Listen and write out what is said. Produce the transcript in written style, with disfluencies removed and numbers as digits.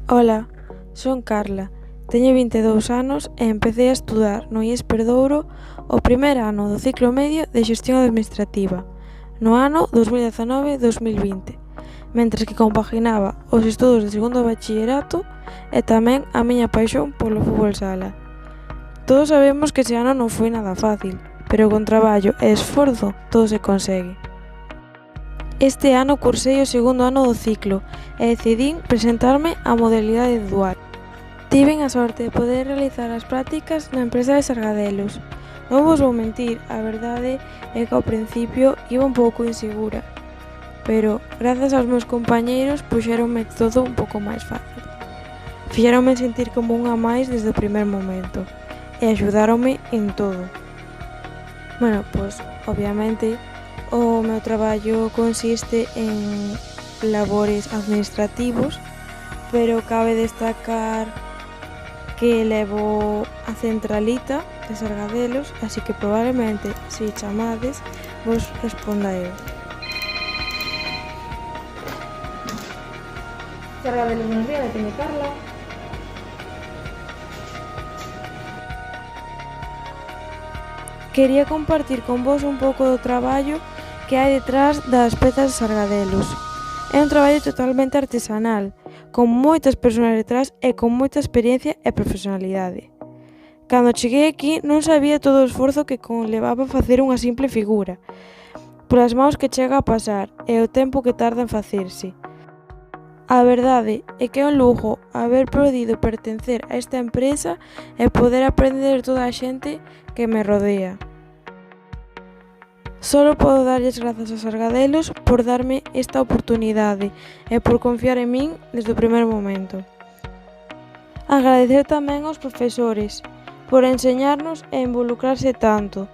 Ola, son Carla, teño 22 anos e empecé a estudar no IES Perdouro o primer ano do ciclo medio de Xestión Administrativa, no ano 2019-2020, mentres que compaginaba os estudos de segundo bachillerato e tamén a miña paixón polo fútbol sala. Todos sabemos que ese ano non foi nada fácil, pero con traballo e esforzo todo se consegue. Este ano cursei o segundo ano do ciclo e decidín presentarme á modalidade dual. Tiven a sorte de poder realizar as prácticas na empresa de Sargadelos. Non vos vou mentir, a verdade é que ao principio iba un pouco insegura, pero grazas aos meus compañeiros puxéronme todo un pouco máis fácil. Fixéronme sentir como unha máis desde o primer momento e axudáronme en todo. Obviamente, o meu traballo consiste en labores administrativos, pero cabe destacar que levo a centralita de Sargadelos, así que probablemente, se chamades, vos responda eu. Sargadelos, buenos días, detiene Carla. Quería compartir con vos un pouco do traballo que hai detrás das pezas de Sargadelos. É un traballo totalmente artesanal, con moitas persoas detrás e con moita experiencia e profesionalidade. Cando cheguei aquí non sabía todo o esforzo que conlevaba facer unha simple figura, polas mãos que chega a pasar e o tempo que tarda en facerse. A verdade é que é un lujo haber podido pertencer a esta empresa e poder aprender de toda a xente que me rodea. Solo podo darlles grazas a Sargadelos por darme esta oportunidade e por confiar en min desde o primer momento. Agradecer tamén aos profesores por enseñarnos e involucrarse tanto.